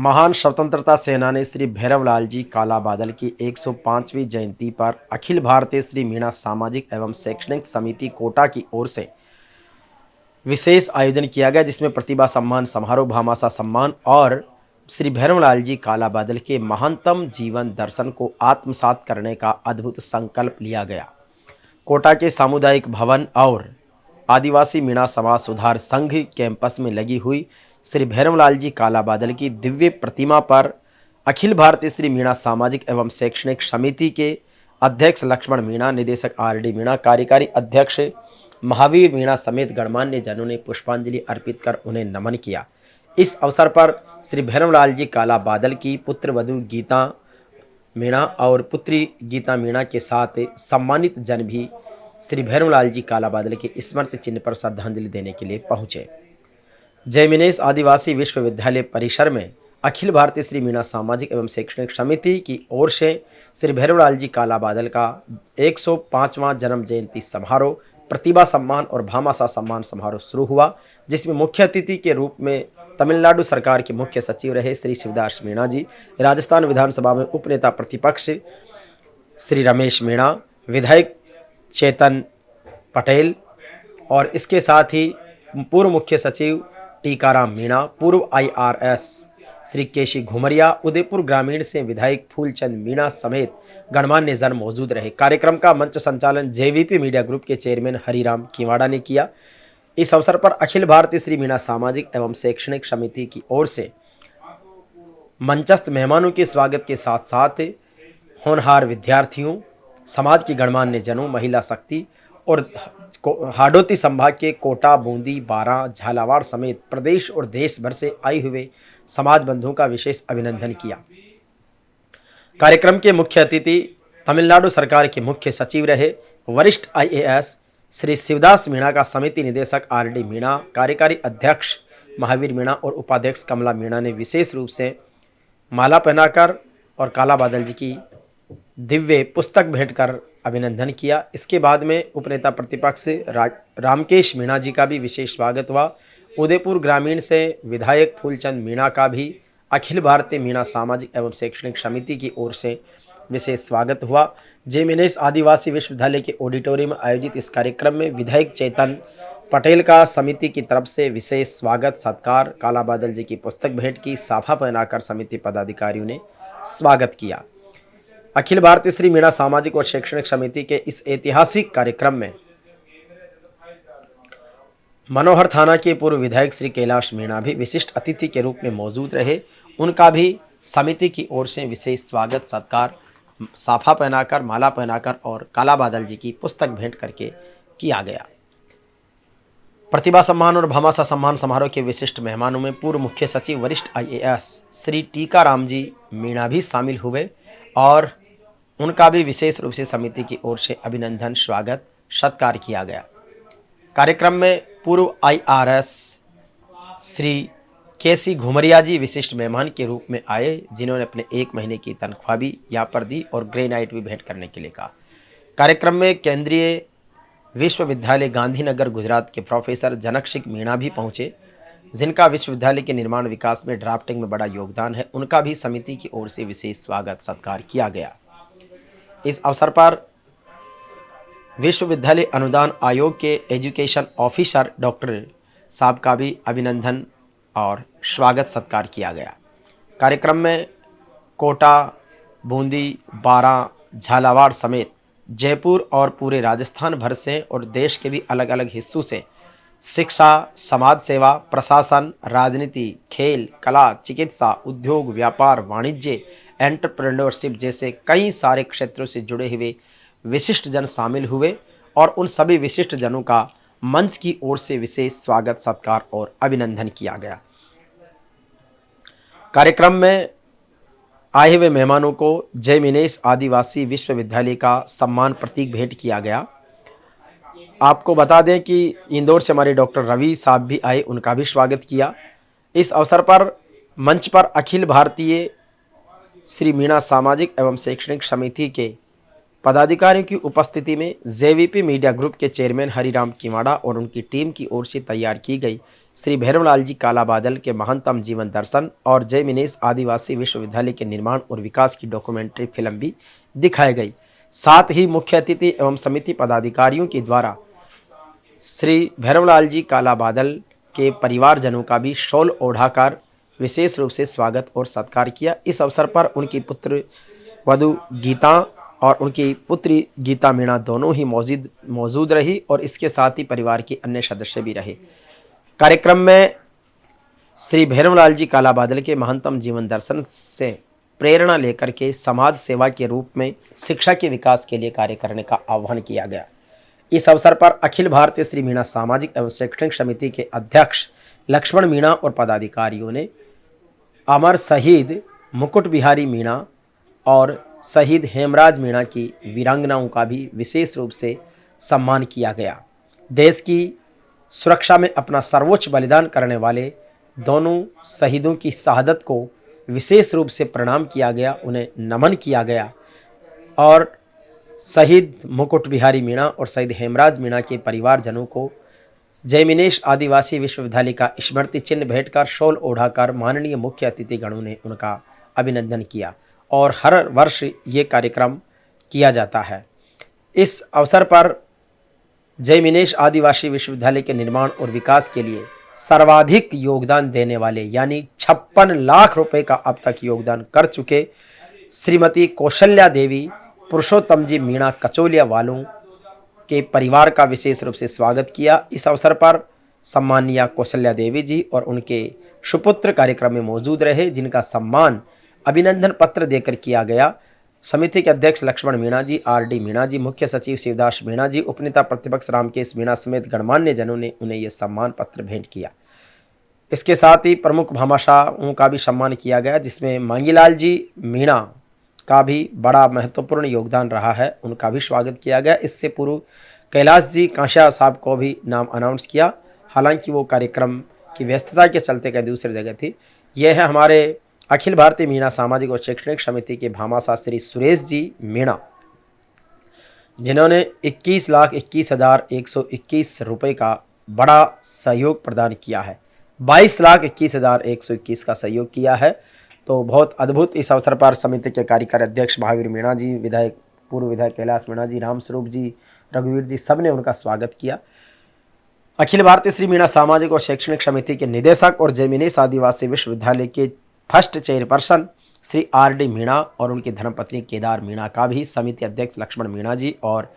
महान स्वतंत्रता सेनानी श्री भैरवलाल जी काला बादल की 105वीं जयंती पर अखिल भारतीय श्री मीणा सामाजिक एवं शैक्षणिक समिति कोटा की ओर से विशेष आयोजन किया गया, जिसमें प्रतिभा सम्मान समारोह, भामाशाह सम्मान और श्री भैरवलाल जी काला बादल के महानतम जीवन दर्शन को आत्मसात करने का अद्भुत संकल्प लिया गया। कोटा के सामुदायिक भवन और आदिवासी मीणा समाज सुधार संघ कैंपस में लगी हुई श्री भैरवलाल जी काला बादल की दिव्य प्रतिमा पर अखिल भारतीय श्री मीणा सामाजिक एवं शैक्षणिक समिति के अध्यक्ष लक्ष्मण मीणा, निदेशक आर.डी. मीणा, कार्यकारी अध्यक्ष महावीर मीणा समेत गणमान्य जनों ने पुष्पांजलि अर्पित कर उन्हें नमन किया। इस अवसर पर श्री भैरवलाल जी काला बादल की पुत्र वधू गीता मीणा और पुत्री गीता मीणा के साथ सम्मानित जन भी श्री भैरवलाल जी काला बादल के स्मृति चिन्ह पर श्रद्धांजलि देने के लिए पहुंचे। जयमिनेश आदिवासी विश्वविद्यालय परिसर में अखिल भारतीय श्री मीणा सामाजिक एवं शैक्षणिक समिति की ओर से श्री भैरवलाल जी काला बादल का 105वां जन्म जयंती समारोह, प्रतिभा सम्मान और भामाशाह सम्मान समारोह शुरू हुआ, जिसमें मुख्य अतिथि के रूप में तमिलनाडु सरकार के मुख्य सचिव रहे श्री शिवदास मीणा जी, राजस्थान विधानसभा में उपनेता प्रतिपक्ष श्री रमेश मीणा, विधायक चेतन पटेल और इसके साथ ही पूर्व मुख्य सचिव टीकाराम मीणा, पूर्व आईआरएस श्री केसी घुमरिया, उदयपुर ग्रामीण से विधायक फूलचंद मीणा समेत गणमान्य जन मौजूद रहे। कार्यक्रम का मंच संचालन जेवीपी मीडिया ग्रुप के चेयरमैन हरिराम किवाड़ा ने किया। इस अवसर पर अखिल भारतीय श्री मीणा सामाजिक एवं शैक्षणिक समिति की ओर से मंचस्थ मेहमानों के स्वागत के साथ साथ होनहार विद्यार्थियों, समाज की गणमान्य जनों, महिला शक्ति और हाडोती संभाग के कोटा, बूंदी, बारां, झालावाड़ समेत प्रदेश और देश भर से आए हुए समाज बंधुओं का विशेष अभिनंदन किया। कार्यक्रम के मुख्य अतिथि तमिलनाडु सरकार के मुख्य सचिव रहे वरिष्ठ आईएएस श्री शिवदास मीणा का समिति निदेशक आर.डी. मीणा, कार्यकारी अध्यक्ष महावीर मीणा और उपाध्यक्ष कमला मीणा ने विशेष रूप से माला पहनाकर और काला बादल जी की दिव्य पुस्तक भेंट कर अभिनंदन किया। इसके बाद में उपनेता प्रतिपक्ष रामकेश मीणा जी का भी विशेष स्वागत हुआ। उदयपुर ग्रामीण से विधायक फूलचंद मीणा का भी अखिल भारतीय मीणा सामाजिक एवं शैक्षणिक समिति की ओर से विशेष स्वागत हुआ। जयमिनेश आदिवासी विश्वविद्यालय के ऑडिटोरियम में आयोजित इस कार्यक्रम में विधायक चेतन पटेल का समिति की तरफ से विशेष स्वागत सत्कार, काला बादल जी की पुस्तक भेंट की, साफा पहनाकर समिति पदाधिकारियों ने स्वागत किया। अखिल भारतीय श्री मीणा सामाजिक और शैक्षणिक समिति के इस ऐतिहासिक कार्यक्रम में मनोहर थाना के पूर्व विधायक श्री कैलाश मीणा भी विशिष्ट अतिथि के रूप में मौजूद रहे। उनका भी समिति की ओर से विशेष स्वागत सत्कार, साफा पहनाकर, माला पहनाकर और काला बादल जी की पुस्तक भेंट करके किया गया। प्रतिभा सम्मान और भामाशाह सम्मान समारोह के विशिष्ट मेहमानों में पूर्व मुख्य सचिव वरिष्ठ आईएएस श्री टीकाराम जी मीणा भी शामिल हुए और उनका भी विशेष रूप से समिति की ओर से अभिनंदन, स्वागत, सत्कार किया गया। कार्यक्रम में पूर्व आईआरएस श्री केसी घुमरिया जी विशिष्ट मेहमान के रूप में आए, जिन्होंने अपने 1 महीने की तनख्वाह भी यहाँ पर दी और ग्रेनाइट भी भेंट करने के लिए कहा। कार्यक्रम में केंद्रीय विश्वविद्यालय गांधीनगर गुजरात के प्रोफेसर जनक सिंह मीणा भी पहुँचे, जिनका विश्वविद्यालय के निर्माण विकास में ड्राफ्टिंग में बड़ा योगदान है। उनका भी समिति की ओर से विशेष स्वागत सत्कार किया गया। इस अवसर पर विश्वविद्यालय अनुदान आयोग के एजुकेशन ऑफिसर डॉक्टर साहब का भी अभिनंदन और स्वागत सत्कार किया गया। कार्यक्रम में कोटा, बूंदी, बारां, झालावाड़ समेत जयपुर और पूरे राजस्थान भर से और देश के भी अलग अलग हिस्सों से शिक्षा, समाज सेवा, प्रशासन, राजनीति, खेल, कला, चिकित्सा, उद्योग, व्यापार, वाणिज्य, एंटरप्रेन्योरशिप जैसे कई सारे क्षेत्रों से जुड़े हुए विशिष्ट जन शामिल हुए और उन सभी विशिष्ट जनों का मंच की ओर से विशेष स्वागत सत्कार और अभिनंदन किया गया। कार्यक्रम में आए हुए मेहमानों को जयमिनेश आदिवासी विश्वविद्यालय का सम्मान प्रतीक भेंट किया गया। आपको बता दें कि इंदौर से हमारे डॉक्टर रवि साहब भी आए, उनका भी स्वागत किया। इस अवसर पर मंच पर अखिल भारतीय श्री मीणा सामाजिक एवं शैक्षणिक समिति के पदाधिकारियों की उपस्थिति में जेवीपी मीडिया ग्रुप के चेयरमैन हरिराम किवाड़ा और उनकी टीम की ओर से तैयार की गई श्री भैरवलाल जी काला बादल के महानतम जीवन दर्शन और जय मिनेश आदिवासी विश्वविद्यालय के निर्माण और विकास की डॉक्यूमेंट्री फिल्म भी दिखाई गई। साथ ही मुख्य अतिथि एवं समिति पदाधिकारियों के द्वारा श्री भैरवलाल जी काला बादल के परिवारजनों का भी शॉल ओढ़ाकर विशेष रूप से स्वागत और सत्कार किया। इस अवसर पर उनकी पुत्र वधु गीता और उनकी पुत्री गीता मीणा दोनों ही मौजूद रही और इसके साथ ही परिवार के अन्य सदस्य भी रहे। कार्यक्रम में श्री भैरवलाल जी काला बादल के महानतम जीवन दर्शन से प्रेरणा लेकर के समाज सेवा के रूप में शिक्षा के विकास के लिए कार्य करने का आह्वान किया गया। इस अवसर पर अखिल भारतीय श्री मीणा सामाजिक एवं शैक्षणिक समिति के अध्यक्ष लक्ष्मण मीणा और पदाधिकारियों ने अमर शहीद मुकुट बिहारी मीणा और शहीद हेमराज मीणा की वीरांगनाओं का भी विशेष रूप से सम्मान किया गया। देश की सुरक्षा में अपना सर्वोच्च बलिदान करने वाले दोनों शहीदों की शहादत को विशेष रूप से प्रणाम किया गया, उन्हें नमन किया गया और शहीद मुकुट बिहारी मीणा और शहीद हेमराज मीणा के परिवारजनों को जय मिनेश आदिवासी विश्वविद्यालय का स्मृति चिन्ह भेंटकर शॉल ओढ़ाकर माननीय मुख्य अतिथिगणों ने उनका अभिनंदन किया और हर वर्ष ये कार्यक्रम किया जाता है। इस अवसर पर जय मिनेश आदिवासी विश्वविद्यालय के निर्माण और विकास के लिए सर्वाधिक योगदान देने वाले यानी 56 लाख रुपए का अब तक योगदान कर चुके श्रीमती कौशल्या देवी पुरुषोत्तम जी मीणा कचौलिया वालों के परिवार का विशेष रूप से स्वागत किया। इस अवसर पर सम्मानीय कौशल्या देवी जी और उनके सुपुत्र कार्यक्रम में मौजूद रहे, जिनका सम्मान अभिनंदन पत्र देकर किया गया। समिति के अध्यक्ष लक्ष्मण मीणा जी, आर.डी. मीणा जी, मुख्य सचिव शिवदास मीणा जी, उपनेता प्रतिपक्ष रामकेश मीणा समेत गणमान्य जनों ने उन्हें यह सम्मान पत्र भेंट किया। इसके साथ ही प्रमुख भामाशाहों का भी सम्मान किया गया, जिसमें मांगीलाल जी मीणा का भी बड़ा महत्वपूर्ण योगदान रहा है, उनका भी स्वागत किया गया। इससे पूर्व कैलाश जी कांशा साहब को भी नाम अनाउंस किया, हालांकि वो कार्यक्रम की व्यस्तता के चलते कहीं दूसरी जगह थी। यह है हमारे अखिल भारतीय मीणा सामाजिक और शैक्षणिक समिति के भामाशाह श्री सुरेश जी मीणा, जिन्होंने 21,21,121 रुपये का बड़ा सहयोग प्रदान किया है। 22,21,121 का सहयोग किया है। तो बहुत अद्भुत। इस अवसर पर समिति के कार्यकारी अध्यक्ष महावीर मीणा जी, विधायक पूर्व विधायक कैलाश मीणा जी, रामस्वरूप जी, रघुवीर जी, सब ने उनका स्वागत किया। अखिल भारतीय श्री मीणा सामाजिक और शैक्षणिक समिति के निदेशक और जय मिनेश आदिवासी विश्वविद्यालय के first chairperson Shri RD. Meena और उनकी धर्मपत्नी केदार मीणा का भी समिति अध्यक्ष लक्ष्मण मीणा जी और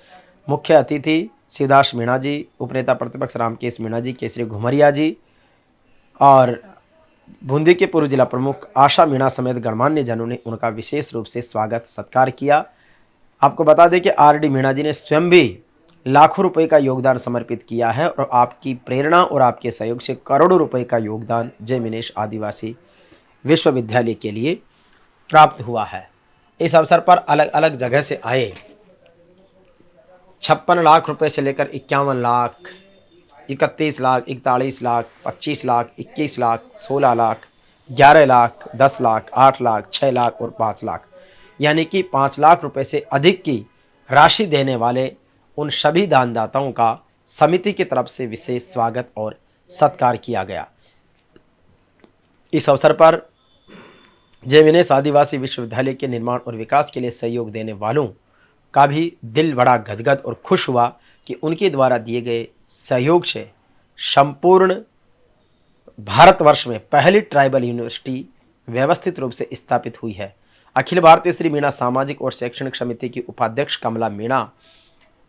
मुख्य अतिथि शिवदास मीणा जी, उपनेता प्रतिपक्ष रामकेश मीणा जी, केसरी घुमरिया जी और बूंदी के पूर्व जिला प्रमुख आशा मीणा समेत गणमान्य जनों ने उनका विशेष रूप से स्वागत सत्कार किया। आपको बता दें कि आर.डी. मीणा जी ने स्वयं भी लाखों रुपए का योगदान समर्पित किया है और आपकी प्रेरणा और आपके सहयोग से करोड़ों रुपए का योगदान जय मिनेश आदिवासी विश्वविद्यालय के लिए प्राप्त हुआ है। इस अवसर पर अलग अलग जगह से आए 56 लाख रुपए से लेकर 51 लाख, 31 लाख, 41 लाख, 25 लाख, 21 लाख, 16 लाख, 11 लाख, 10 लाख, 8 लाख, 6 लाख और 5 लाख, यानी कि 5 लाख रुपए से अधिक की राशि देने वाले उन सभी दानदाताओं का समिति की तरफ से विशेष स्वागत और सत्कार किया गया। इस अवसर पर जय मिनेश आदिवासी विश्वविद्यालय के निर्माण और विकास के लिए सहयोग देने वालों का भी दिल बड़ा गदगद और खुश हुआ कि उनके द्वारा दिए गए सहयोग से संपूर्ण भारतवर्ष में पहली ट्राइबल यूनिवर्सिटी व्यवस्थित रूप से स्थापित हुई है। अखिल भारतीय श्री मीणा सामाजिक और शैक्षणिक समिति की उपाध्यक्ष कमला मीणा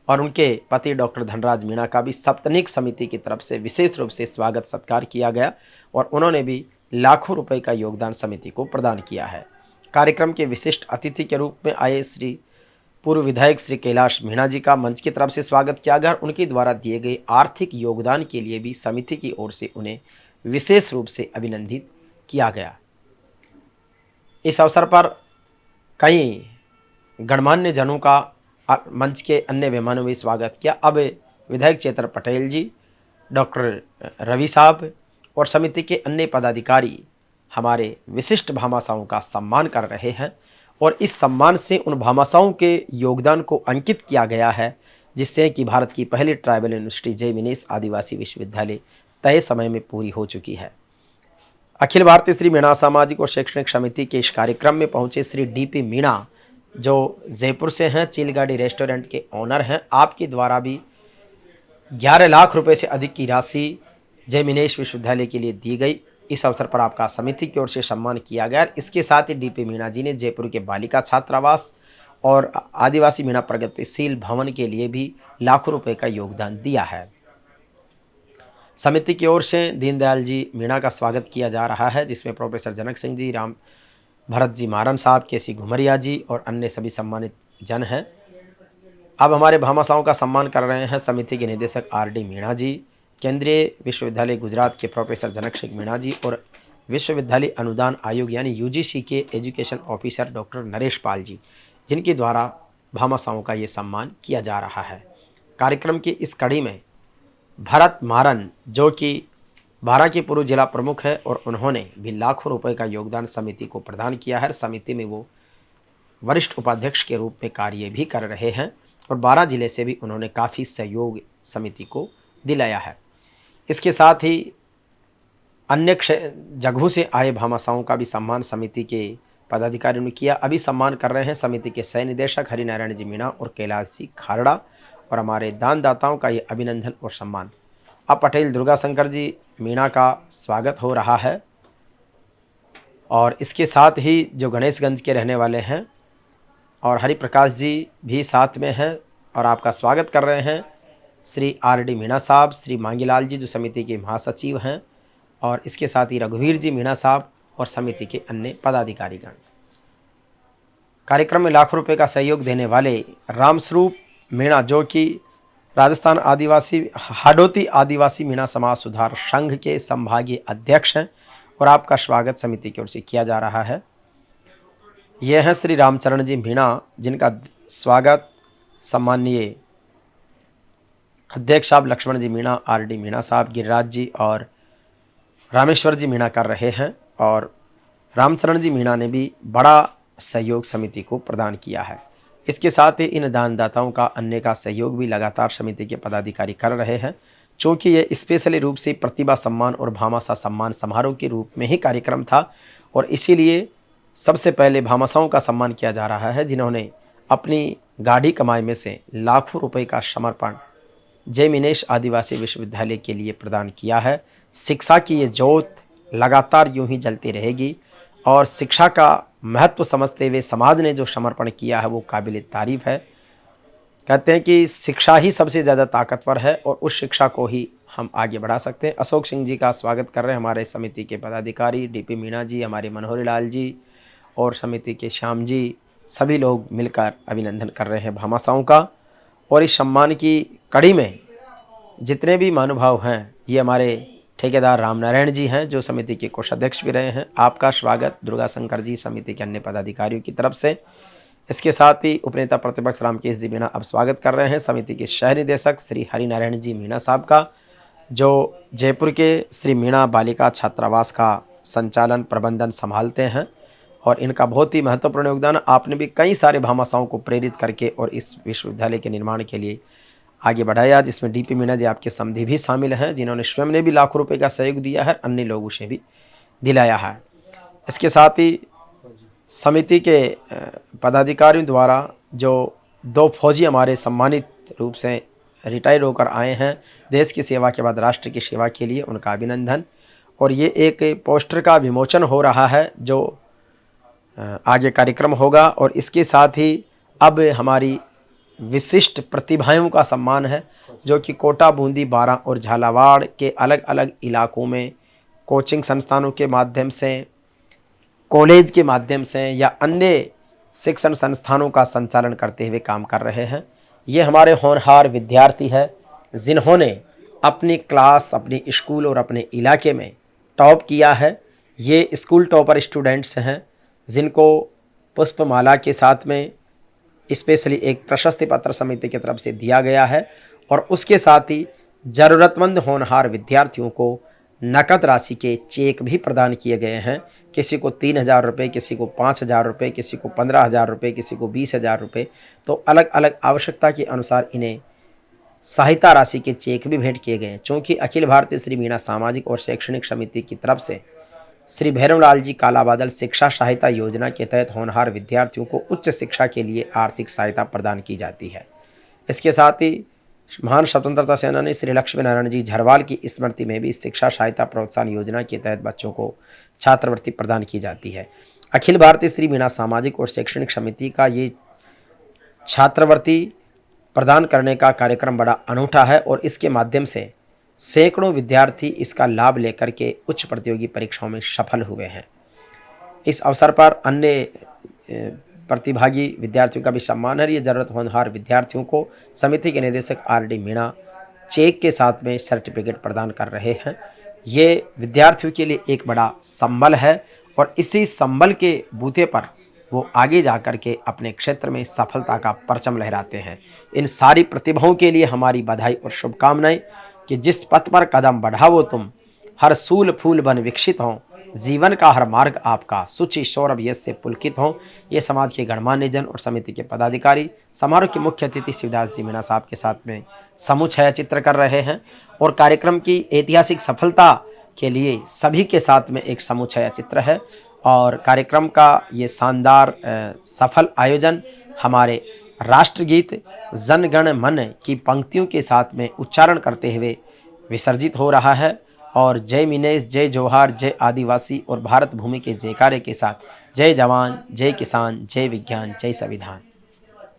और उनके पति डॉक्टर धनराज मीणा का भी सप्तनिक समिति की तरफ से विशेष रूप से स्वागत सत्कार किया गया और उन्होंने भी लाखों रुपए का योगदान समिति को प्रदान किया है। कार्यक्रम के विशिष्ट अतिथि के रूप में आए श्री पूर्व विधायक श्री कैलाश मीणा जी का मंच की तरफ से स्वागत किया गया और उनके द्वारा दिए गए आर्थिक योगदान के लिए भी समिति की ओर से उन्हें विशेष रूप से अभिनंदित किया गया। इस अवसर पर कई गणमान्य जनों का मंच के अन्य मेहमानों ने स्वागत किया। अब विधायक चेतर पटेल जी, डॉक्टर रवि साहब और समिति के अन्य पदाधिकारी हमारे विशिष्ट भामाशाहों का सम्मान कर रहे हैं और इस सम्मान से उन भामाशाहों के योगदान को अंकित किया गया है, जिससे कि भारत की पहली ट्राइबल यूनिवर्सिटी जय मिनेश आदिवासी विश्वविद्यालय तय समय में पूरी हो चुकी है। अखिल भारतीय श्री मीणा सामाजिक और शैक्षणिक समिति के इस कार्यक्रम में पहुंचे श्री डीपी मीणा, जो जयपुर से हैं, चिलगाड़ी रेस्टोरेंट के ओनर हैं। आपके द्वारा भी 11 लाख रुपए से अधिक की राशि जय मिनेश विश्वविद्यालय के लिए दी गई। इस अवसर पर आपका समिति की ओर से सम्मान किया गया। इसके साथ ही डीपी मीणा जी ने जयपुर के बालिका छात्रावास और आदिवासी मीणा प्रगतिशील भवन के लिए भी लाखों रुपए का योगदान दिया है। समिति की ओर से दीनदयाल जी मीणा का स्वागत किया जा रहा है, जिसमें प्रोफेसर जनक सिंह जी, राम भरत जी मारन साहब, केसी घुमरिया जी और अन्य सभी सम्मानित जन हैं। अब हमारे भामाशाहों का सम्मान कर रहे हैं समिति के निदेशक आर.डी. मीणा जी, केंद्रीय विश्वविद्यालय गुजरात के प्रोफेसर जनक सिंह मीणा जी और विश्वविद्यालय अनुदान आयोग यानी यूजीसी के education officer doctor Naresh Pal ji, जिनके द्वारा भामाशाहों का ये सम्मान किया जा रहा है। कार्यक्रम की इस कड़ी में भरत मारन, जो कि बारां के पूर्व जिला प्रमुख है, और उन्होंने भी लाखों रुपए का योगदान समिति को प्रदान किया है। समिति में वो वरिष्ठ उपाध्यक्ष के रूप में कार्य भी कर रहे हैं और बारां जिले से भी उन्होंने काफ़ी सहयोग समिति को दिलाया है। इसके साथ ही अन्य जगहों से आए भामाशाहों का भी सम्मान समिति के पदाधिकारियों ने किया। अभी सम्मान कर रहे हैं समिति के सह निदेशक हरिनारायण जी मीणा और कैलाश जी खारड़ा, और हमारे दानदाताओं का ये अभिनंदन और सम्मान। अब पटेल दुर्गा शंकर जी मीणा का स्वागत हो रहा है, और इसके साथ ही जो गणेशगंज के रहने वाले हैं और हरिप्रकाश जी भी साथ में हैं और आपका स्वागत कर रहे हैं श्री आर.डी. मीणा साहब, श्री मांगीलाल जी जो समिति के महासचिव हैं, और इसके साथ ही रघुवीर जी मीणा साहब और समिति के अन्य पदाधिकारीगण। कार्यक्रम में लाखों रुपए का सहयोग देने वाले रामस्वरूप मीणा, जो कि राजस्थान आदिवासी हाडोती आदिवासी मीणा समाज सुधार संघ के संभागीय अध्यक्ष हैं, और आपका स्वागत समिति की ओर से किया जा रहा है। यह हैं श्री रामचरण जी मीणा, जिनका स्वागत सम्माननीय अध्यक्ष साहब लक्ष्मण जी मीणा, आर.डी. मीणा साहब, गिरिराज जी और रामेश्वर जी मीणा कर रहे हैं, और रामचरण जी मीणा ने भी बड़ा सहयोग समिति को प्रदान किया है। इसके साथ ही इन दानदाताओं का अन्य का सहयोग भी लगातार समिति के पदाधिकारी कर रहे हैं। चूँकि ये स्पेशली रूप से प्रतिभा सम्मान और भामाशाह सम्मान समारोह के रूप में ही कार्यक्रम था, और इसीलिए सबसे पहले भामाशाहों का सम्मान किया जा रहा है, जिन्होंने अपनी गाढ़ी कमाई में से लाखों रुपए का समर्पण जय मिनेश आदिवासी विश्वविद्यालय के लिए प्रदान किया है। शिक्षा की ये ज्योत लगातार यूं ही जलती रहेगी, और शिक्षा का महत्व समझते हुए समाज ने जो समर्पण किया है वो काबिल तारीफ है। कहते हैं कि शिक्षा ही सबसे ज़्यादा ताकतवर है, और उस शिक्षा को ही हम आगे बढ़ा सकते हैं। अशोक सिंह जी का स्वागत कर रहे हैं हमारे समिति के पदाधिकारी डीपी मीणा जी, हमारे मनोहरी लाल जी और समिति के श्याम जी, सभी लोग मिलकर अभिनंदन कर रहे हैं भामाशाहों का। और इस सम्मान की कड़ी में जितने भी महानुभाव हैं, ये हमारे ठेकेदार रामनारायण जी हैं, जो समिति के कोषाध्यक्ष भी रहे हैं। आपका स्वागत दुर्गा शंकर जी, समिति के अन्य पदाधिकारियों की तरफ से। इसके साथ ही उपनेता प्रतिपक्ष रामकेश जी मीणा अब स्वागत कर रहे हैं समिति के शहर निदेशक श्री हरिनारायण जी मीणा साहब का, जो जयपुर के श्री मीणा बालिका छात्रावास का संचालन प्रबंधन संभालते हैं, और इनका बहुत ही महत्वपूर्ण योगदान। आपने भी कई सारे भामाशाहों को प्रेरित करके और इस विश्वविद्यालय के निर्माण के लिए आगे बढ़ाया, जिसमें डीपी मीणा जी आपके समधी भी शामिल हैं, जिन्होंने स्वयं ने भी लाखों रुपए का सहयोग दिया है, अन्य लोगों से भी दिलाया है। इसके साथ ही समिति के पदाधिकारियों द्वारा जो 2 फौजी हमारे सम्मानित रूप से रिटायर होकर आए हैं देश की सेवा के बाद राष्ट्र की सेवा के लिए, उनका अभिनंदन। और ये एक पोस्टर का विमोचन हो रहा है जो आगे कार्यक्रम होगा, और इसके साथ ही अब हमारी विशिष्ट प्रतिभाओं का सम्मान है, जो कि कोटा, बूंदी, बारां और झालावाड़ के अलग अलग इलाकों में कोचिंग संस्थानों के माध्यम से, कॉलेज के माध्यम से या अन्य शिक्षण संस्थानों का संचालन करते हुए काम कर रहे हैं। ये हमारे होनहार विद्यार्थी हैं, जिन्होंने अपनी क्लास, अपनी स्कूल और अपने इलाके में टॉप किया है। ये स्कूल टॉपर स्टूडेंट्स हैं, जिनको पुष्पमाला के साथ में स्पेशली एक प्रशस्ति पत्र समिति की तरफ से दिया गया है, और उसके साथ ही ज़रूरतमंद होनहार विद्यार्थियों को नकद राशि के चेक भी प्रदान किए गए हैं। किसी को 3,000 रुपये, किसी को 5,000 रुपये, किसी को 15,000 रुपये, किसी को 20,000 रुपये। तो अलग अलग आवश्यकता के अनुसार इन्हें सहायता राशि के चेक भी भेंट किए गए हैं। चूँकि अखिल भारतीय श्री मीणा सामाजिक और शैक्षणिक समिति की तरफ से श्री भैरवलाल जी कालाबादल शिक्षा सहायता योजना के तहत होनहार विद्यार्थियों को उच्च शिक्षा के लिए आर्थिक सहायता प्रदान की जाती है। इसके साथ ही महान स्वतंत्रता सेनानी श्री लक्ष्मी नारायण जी झरवाल की स्मृति में भी शिक्षा सहायता प्रोत्साहन योजना के तहत बच्चों को छात्रवृत्ति प्रदान की जाती है। अखिल भारतीय श्री मीणा सामाजिक और शैक्षणिक समिति का ये छात्रवृत्ति प्रदान करने का कार्यक्रम बड़ा अनूठा है और इसके माध्यम से सैकड़ों विद्यार्थी इसका लाभ लेकर के उच्च प्रतियोगी परीक्षाओं में सफल हुए हैं। इस अवसर पर अन्य प्रतिभागी विद्यार्थियों का भी सम्मान है। ये जरूरत होनहार विद्यार्थियों को समिति के निदेशक आर.डी. मीणा चेक के साथ में सर्टिफिकेट प्रदान कर रहे हैं। ये विद्यार्थियों के लिए एक बड़ा संबल है और इसी संबल के बूते पर वो आगे जा कर के अपने क्षेत्र में सफलता का परचम लहराते हैं। इन सारी प्रतिभाओं के लिए हमारी बधाई और शुभकामनाएं कि जिस पथ पर कदम बढ़ाओ तुम, हर सूल फूल बन विकसित हों, जीवन का हर मार्ग आपका सुचि सौरभ यश से पुलकित हों। ये समाज के गणमान्य जन और समिति के पदाधिकारी समारोह के मुख्य अतिथि शिवदास जी मीणा साहब के साथ में समूह छायाचित्र कर रहे हैं और कार्यक्रम की ऐतिहासिक सफलता के लिए सभी के साथ में एक समूह छायाचित्र है और कार्यक्रम का ये शानदार सफल आयोजन हमारे राष्ट्रगीत जन गण मन की पंक्तियों के साथ में उच्चारण करते हुए विसर्जित हो रहा है और जय मिनेश, जय जोहार, जय आदिवासी और भारत भूमि के जयकारे के साथ जय जवान, जय किसान, जय विज्ञान, जय संविधान।